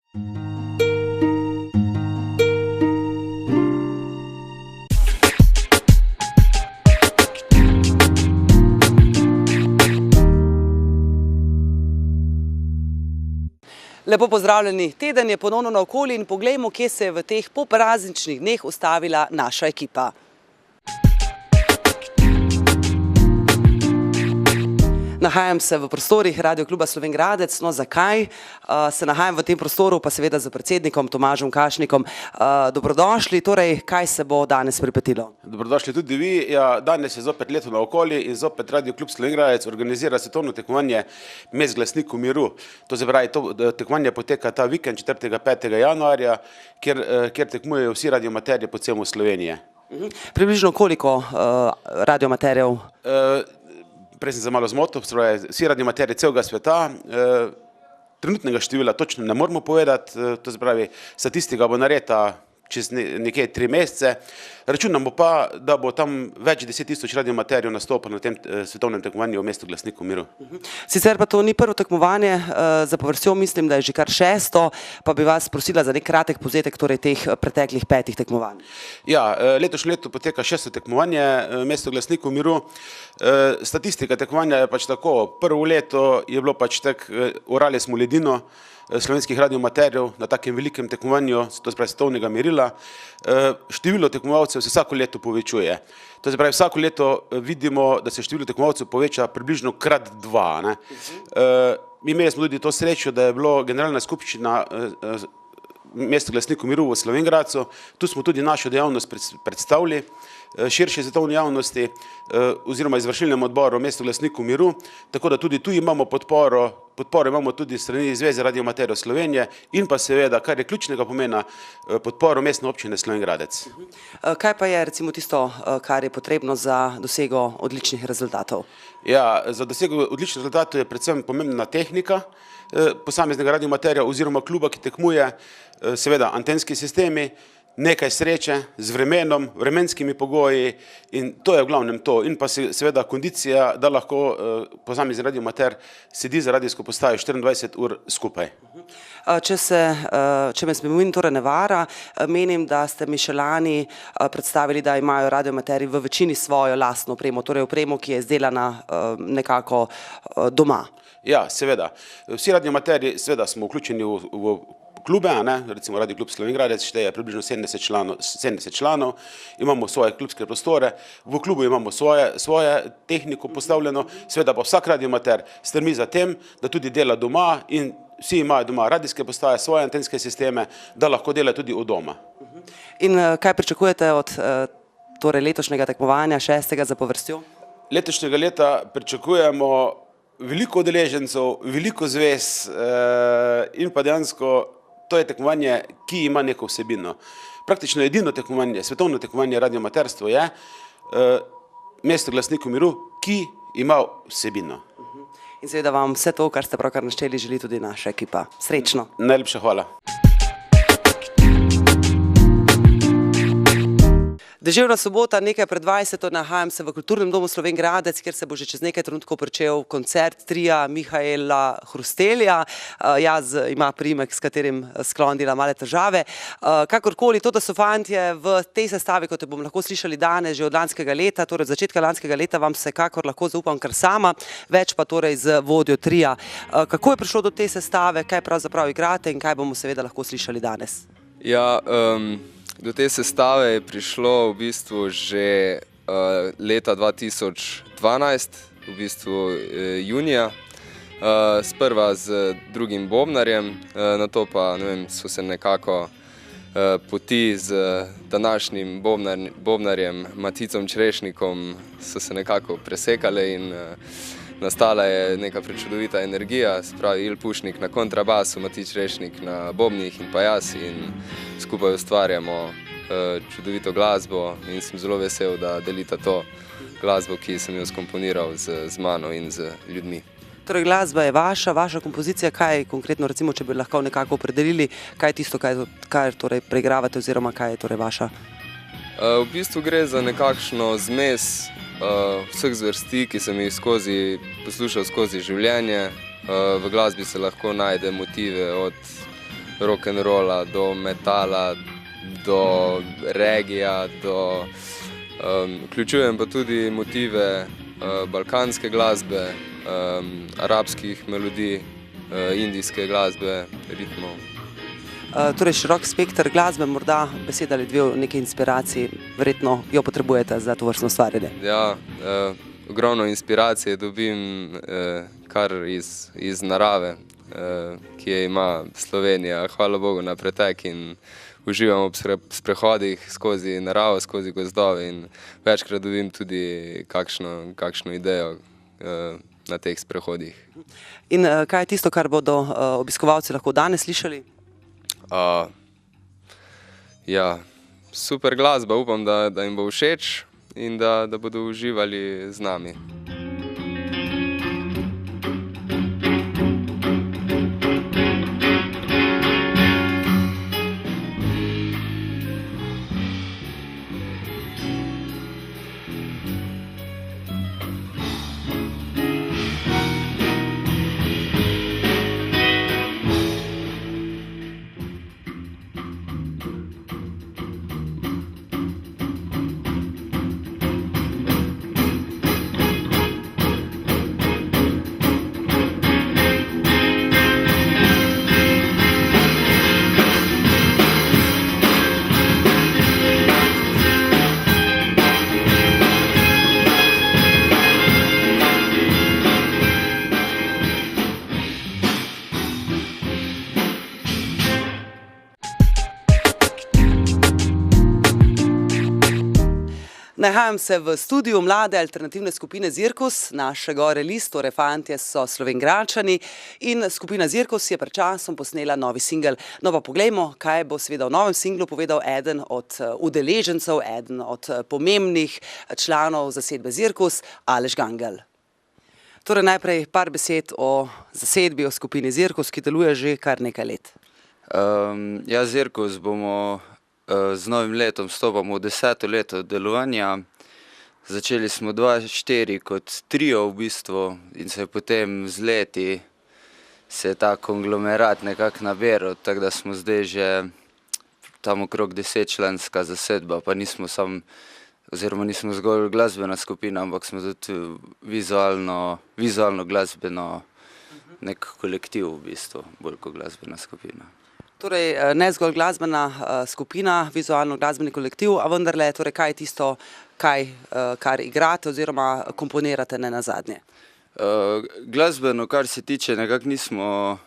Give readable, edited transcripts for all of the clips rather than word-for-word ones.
Lepo pozdravljeni. Teden je ponovno naokoli in poglejmo, kje se je v teh poprazničnih dneh ustavila naša ekipa. Nahajam se v prostorih Radio kluba Slovenj Gradec. No, zakaj se nahajam v tem prostoru? Pa seveda z predsednikom Tomažem Kašnikom. Dobrodošli. Torej, kaj se bo danes pripetilo? Dobrodošli tudi vi. Ja, danes je zopet leto naokoli in zopet Radio klub Slovenj Gradec organizira svetovno tekmovanje Mes glasnikov miru. To se pravi, to tekmovanje poteka ta vikend 4. 5. januarja, kjer tekmujejo vsi radiomaterji po celem Slovenije. Približno koliko radiomaterjev? Prej sem se malo zmotil, vsi radiomaterji celega sveta, trenutnega števila točno ne moramo povedati, to se pravi, statistika bo narejena čez nekje 3 mesece. Računamo pa, da bo tam več 10.000 radiomaterjev nastopilo na tem svetovnem tekmovanju v mestu glasnikov miru. Sicer pa to ni prvo tekmovanje, za povrstjo mislim, da je že kar 6. pa bi vas prosila za nek kratek povzetek torej teh preteklih 5 tekmovanj. Ja, letošnje leto poteka 6. tekmovanje mesto glasnikov miru. Statistika tekmovanja je pač tako, prvo leto je bilo pač tak, orali smo ledino slovenskih radiomaterjev na takem velikem tekmovanju, to se pravi svetovnega merila. Število tekmovalcev se vsako leto povečuje. To se pravi, vsako leto vidimo, da se število tekmovalcev poveča približno krat 2. Imeli smo tudi to srečo, da je bilo generalna skupščina mesto glasnikov miru v Slovenj Gradcu. Tu smo tudi našo dejavnost predstavili širši svetovni javnosti oziroma izvršilnem odboru mesto glasnikov miru, tako da tudi tu imamo podporo imamo tudi strani Zveze radiomaterjev Slovenije in pa seveda, kar je ključnega pomena, podporo mestne občine Slovenj Gradec. Kaj pa je recimo tisto, kar je potrebno za dosego odličnih rezultatov? Ja, za dosego odličnih rezultatov je predvsem pomembna tehnika posameznega radiomaterja oziroma kluba, ki tekmuje, seveda antenski sistemi, nekaj sreče z vremenom, vremenskimi pogoji in to je v glavnem to. In pa seveda kondicija, da lahko posamezni radiomater sedi za radijsko postajo 24 ur skupaj. Če me spomin torej ne vara, menim, da ste mi še lani predstavili, da imajo radiomaterji v večini svojo lastno opremo, torej opremo, ki je izdelana nekako doma. Ja, seveda. Vsi radiomaterji seveda smo vključeni v klube, recimo Radio klub Slovenj Gradec šteje približno 70 članov, imamo svoje klubske prostore, v klubu imamo svoje tehniko postavljeno, seveda pa vsak radiomater stremi za tem, da tudi dela doma in vsi imajo doma radijske postaje, svoje antenske sisteme, da lahko dela tudi od doma. In kaj pričakujete od torej letošnjega tekmovanja 6. zapovrstjo? Letošnjega leta pričakujemo veliko udeležencev, veliko zvez in pa dejansko to je tekmovanje, ki ima neko vsebino. Praktično edino tekmovanje, svetovno tekmovanje radiomaterstvo je mesto glasnikov miru, ki ima vsebino. In seveda vam vse to, kar ste pravkar našteli, želi tudi naša ekipa. Srečno. Najlepša hvala. Deževna sobota, nekaj pred 20. nahajam se v Kulturnem domu Slovenj Gradec, kjer se bo že čez nekaj trenutkov pričel koncert tria Mihaela Hrustelja. Jaz ima priimek, s katerim sklonila male težave. Kakorkoli, to, da so fantje v tej sestavi, kot jo bomo lahko slišali danes, že od lanskega leta, torej od začetka lanskega leta, vam vsekakor lahko zaupam kar sama, več pa torej z vodjo tria. Kako je prišlo do te sestave, kaj pravzaprav igrate in kaj bomo seveda lahko slišali danes? Ja, do te sestave je prišlo v bistvu že leta 2012, v bistvu junija, sprva z drugim bobnarjem, nato pa so se nekako poti z današnjim bobnarjem Maticom Črešnikom so se nekako presekale in nastala je neka prečudovita energija, spravi Il Pušnik na kontrabasu, Matic Črešnik na bobnih in pa jaz in skupaj ustvarjamo čudovito glasbo in sem zelo vesel, da delita to glasbo, ki sem jo skomponiral z mano in z ljudmi. Torej, glasba je vaša kompozicija, kaj konkretno, recimo, če bi lahko nekako opredelili, kaj je tisto, kar torej preigravate oziroma kaj je torej vaša? V bistvu gre za nekakšno zmes vseh zvrsti, ki sem jih poslušal skozi življenje. V glasbi se lahko najde motive od rock'n'rolla, do metala, do regija, vključujem pa tudi motive balkanske glasbe, arabskih melodij, indijske glasbe, ritmov. Torej širok spekter glasbe, morda beseda ali dve o neki inspiraciji, verjetno jo potrebujete za to vrstno ustvarjanje. Ja, ogromno inspiracije dobim kar iz narave, ki je ima Slovenija, hvala Bogu, na pretek, in uživam ob sprehodih skozi naravo, skozi gozdove, in večkrat dobim tudi kakšno idejo na teh sprehodih. In kaj je tisto, kar bodo obiskovalci lahko danes slišali? Ja, super glasba, upam, da jim bo všeč in da bodo uživali z nami. Nahajam se v studiu mlade alternativne skupine Zirkus, naše gore list, torej fantje so Slovenjgradčani, in skupina Zirkus je pred časom posnela novi singel. No pa poglejmo, kaj bo seveda v novem singlu povedal eden od udeležencev, eden od pomembnih članov zasedbe Zirkus, Aleš Gangel. Torej najprej par besed o zasedbi, o skupini Zirkus, ki deluje že kar nekaj let. Ja, Zirkus bomo z novim letom vstopamo v 10. leto delovanja. Začeli smo 2004 kot trio v bistvu in se je potem z leti se je ta konglomerat nekako naberal, tako da smo zdaj že tam okrog 10-članska zasedba, pa nismo zgolj glasbena skupina, ampak smo tudi vizualno glasbeno nek kolektiv v bistvu, bolj kot glasbena skupina. Torej, ne zgolj glasbena skupina, vizualno glasbeni kolektiv, a vendarle, torej, kaj je tisto, kar igrate oziroma komponirate ne nazadnje? Glasbeno, kar se tiče, nekako nismo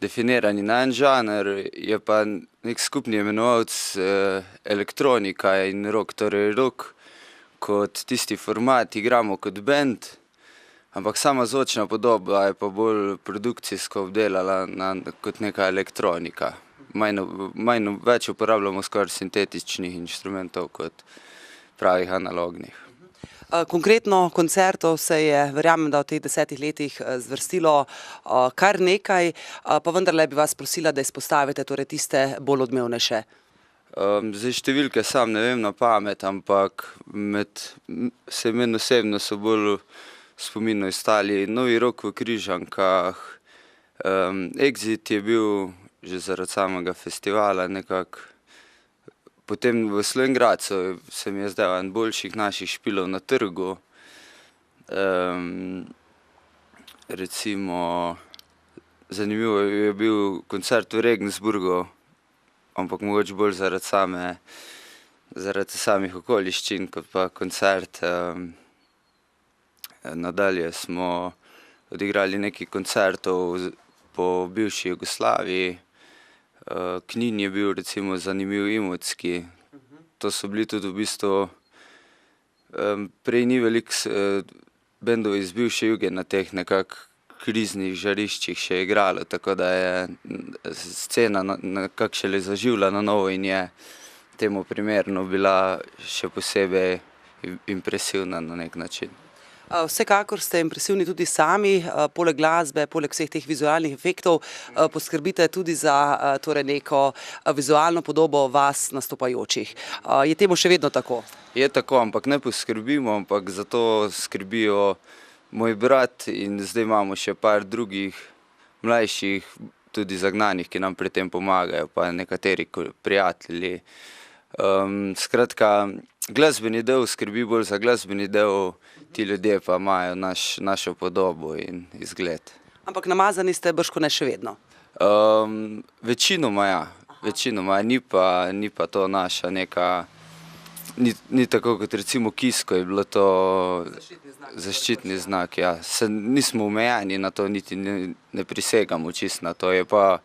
definirani na en žanr, je pa nek skupni imenovalec elektronika in rock, torej rock kot tisti format igramo kot band, ampak sama zvočna podoba je pa bolj produkcijsko obdelala kot neka elektronika. Več uporabljamo skoraj sintetičnih inštrumentov kot pravih analognih. Konkretno koncertov se je, verjamem, da v teh 10 letih zvrstilo kar nekaj, pa vendarle bi vas prosila, da izpostavite torej tiste bolj odmevnejše. Zdaj številke sam ne vem na pamet, ampak meni osebno so bolj spominu ostali Novi rok v Križankah, Exit je bil že zaradi samega festivala nekako, potem v Slovenjgradcu se mi je zdaj en boljših naših špilov na trgu, recimo zanimivo je bil koncert v Regensburgu, ampak mogoče bolj zaradi samih okoliščin kot pa koncert. Nadalje smo odigrali nekaj koncertov po bivši Jugoslaviji, Knin je bil recimo zanimiv, Imotski, to so bili tudi v bistvu, prej ni veliko bendov iz bivše Juge na teh nekako kriznih žariščih še igralo, tako da je scena nekako šele zaživila na novo in je temu primerno bila še posebej impresivna na nek način. Vsekakor ste impresivni tudi sami, poleg glasbe, poleg vseh teh vizualnih efektov, poskrbite tudi za torej neko vizualno podobo vas nastopajočih. Je temu še vedno tako? Je tako, ampak ne poskrbimo, ampak za to skrbijo moj brat in zdaj imamo še par drugih mlajših tudi zagnanih, ki nam pri tem pomagajo, pa nekateri prijatelji. Skratka, glasbeni del skrbi bolj za glasbeni del, ti ljudje pa imajo našo podobo in izgled. Ampak namazani ste bržkone še vedno. Večinoma ja, ni pa to naša neka, ni tako kot recimo Kisko je bilo to zaščitni znak, ja. Nismo omejeni na to, niti ne prisegamo čisto na to, je pa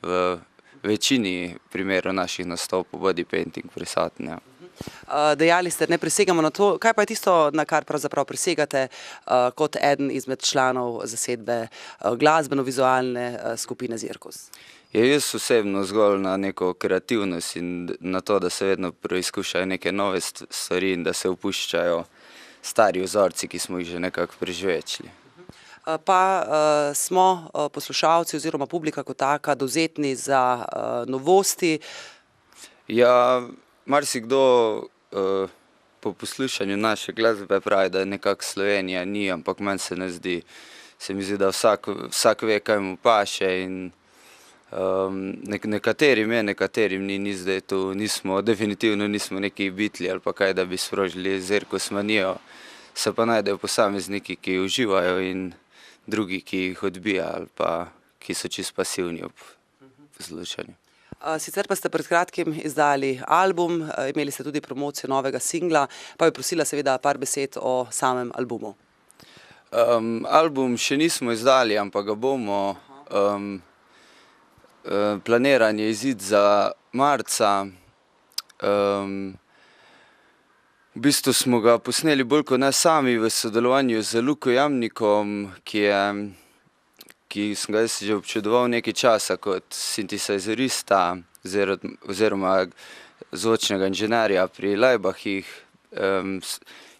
v večini primerov naših nastopov body painting prisoten, ja. Dejali ste, ne prisegamo na to. Kaj pa je tisto, na kar pravzaprav prisegate kot eden izmed članov zasedbe glasbeno-vizualne skupine Zirkus? Jaz osebno zgolj na neko kreativnost in na to, da se vedno preizkušajo neke nove stvari in da se opuščajo stari vzorci, ki smo jih že nekako preživečili. Pa smo poslušalci oziroma publika kot taka dovzetni za novosti? Ja, marsikdo po poslušanju naše glasbe pravi, da nekako Slovenija ni, ampak meni se ne zdi. Se mi zdi, da vsak ve, kaj mu paše in nekaterim je, nekaterim ni zdaj tu, definitivno nismo neki Beatli ali pa kaj, da bi sprožili Zirkus manijo. Se pa najdejo posamezniki, ki uživajo in drugi, ki jih odbija ali pa ki so čisto pasivni ob poslušanju. Sicer pa ste pred kratkim izdali album, imeli ste tudi promocijo novega singla, pa bi prosila seveda par besed o samem albumu. Album še nismo izdali, ampak ga bomo. Planiran je izid za marca. V bistvu smo ga posneli bolj kot ne sami v sodelovanju z Luko Jamnikom, ki sem ga jaz že občudoval nekaj časa kot sintesajzerista oziroma zvočnega inženirja pri Laibachih.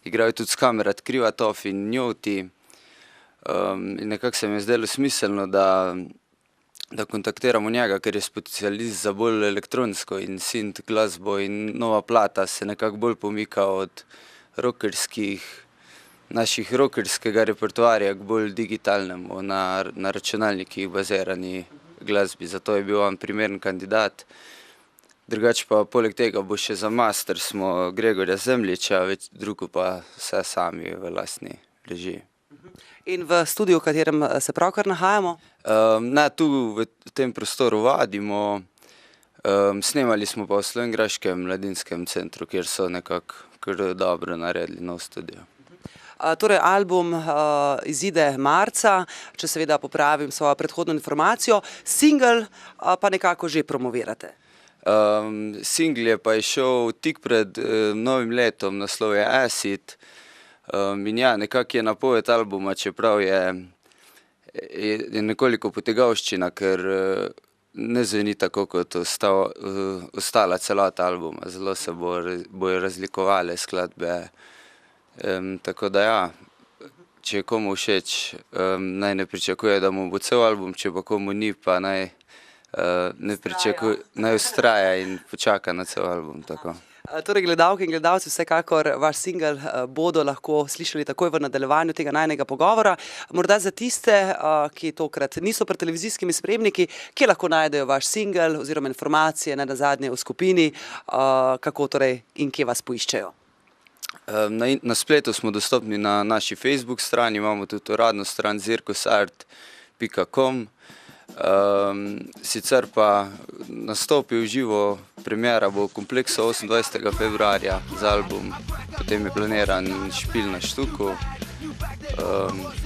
Igrajo tudi s Kamerat Krivatov in Njoti. In nekako se mi je zdelo smiselno, da kontaktiramo njega, ker je specialist za bolj elektronsko in synth glasbo in nova plata se nekako bolj pomika od naših rockerskega repertoarja k bolj digitalnemu, na računalnikih bazirani glasbi, zato je bil on primeren kandidat. Drugače pa poleg tega bo še za master smo Gregorja Zemljiča, drugo pa vse sami v lastni režiji. In v studiu, v katerem se pravkar nahajamo? Ne, tu v tem prostoru vadimo, snemali smo pa v Slovenjgraškem mladinskem centru, kjer so nekako kar dobro naredili nov studio. Torej, album izide marca, če seveda popravim svojo predhodno informacijo, single pa nekako že promovirate. Single je pa šel tik pred novim letom, naslov je Acid. In ja, nekako je napoved albuma, čeprav je nekoliko potegavščina, ker ne zveni tako kot ostala celota albuma. Zelo se bojo razlikovale skladbe. Tako da ja, če je komu všeč, naj ne pričakuje, da mu bo cel album, če pa komu ni, pa naj vztraja in počaka na cel album. Tako. Torej, gledalke in gledalci, vsekakor vaš singel bodo lahko slišali takoj v nadaljevanju tega najinega pogovora. Morda za tiste, ki tokrat niso pred televizijskimi spremniki, kje lahko najdejo vaš singel oziroma informacije nazadnje o skupini, kako torej in kje vas poiščejo? Na spletu smo dostopni na naši Facebook strani, imamo tudi uradno stran zirkusart.com. Sicer pa nastopi v živo, premiera bo v Kompleksu 28. februarja za album, potem je planiran špil na Štuku.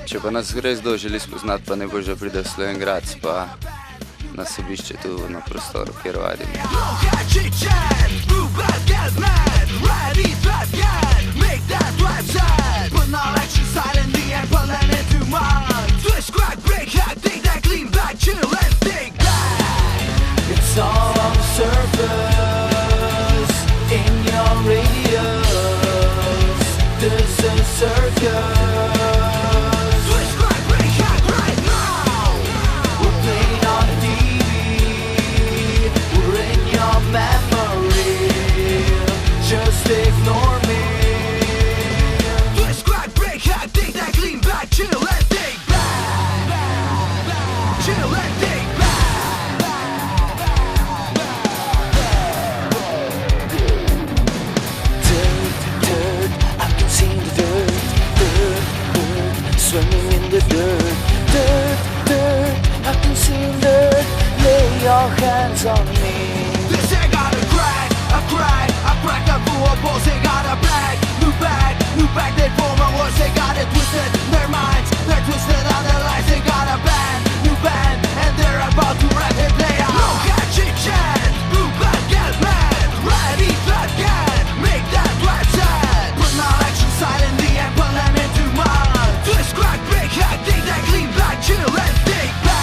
Če pa nas res kdo želi spoznati, pa ne bo že pride v Slovenjgrad, pa nas obišče tu na prostoru, kjer vadimo. It's all on the surface, in your radius, there's a circus. Twist, crack, break, hack right now. We're playing on TV, we're in your memory, just ignore me. Twist, crack, break, hack, take that clean back, chill and think back. Chill and think back. your hands on me. This ain't got a crack, a fool of balls. They got a new back, they form a worse. They got it twisted, their minds, they're twisted on their lives. They got a new band, and they're about to wreck it. Play out. No catching chance, blue band get mad, ready, flat can, make that rap sad. Put my action silently and put them into mine. Twist, crack, break, hack, dig that clean back, chill and think back.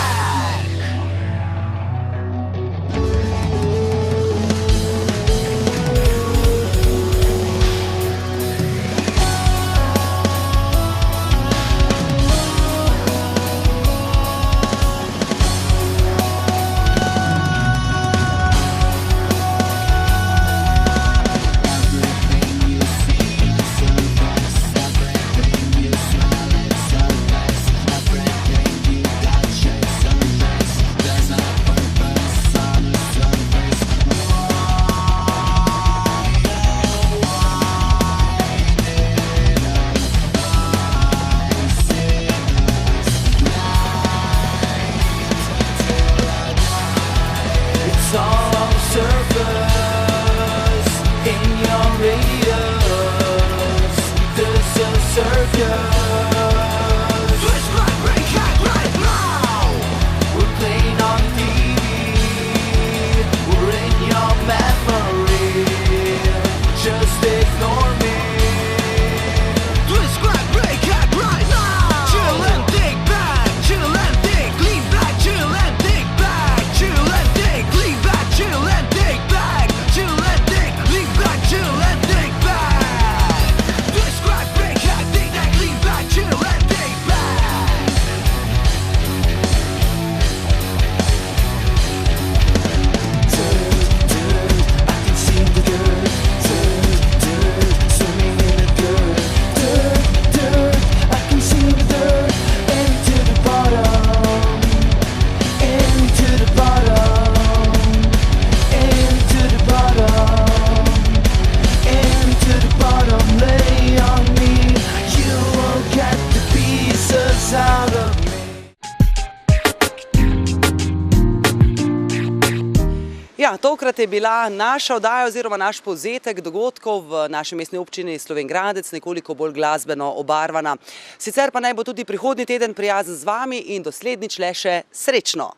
It's all on the surface, in your radius. There's a circus. Twist, crack, break, hack right now. We're playing on TV. We're in your memory. Just ignore me. Twist, crack, break, hack right now. Chill and think back. Chill and think, lean back. Chill and think back. Chill and think, lean back. Chill and think back. Chill and think, lean back. Chill and think back. Twist, crack, break, hack, think that, lean back. Chill and think back. I can see the dirt, swimming in the dirt, I can see the dirt, into the bottom, into the bottom, into the bottom, into the bottom, lay on me, you will get the pieces out of me. Ja, tokrat je bila naša oddaja oziroma naš povzetek dogodkov v naši mestni občini Slovenj Gradec nekoliko bolj glasbeno obarvana. Sicer pa naj bo tudi prihodnji teden prijazen z vami in doslednjič le še srečno!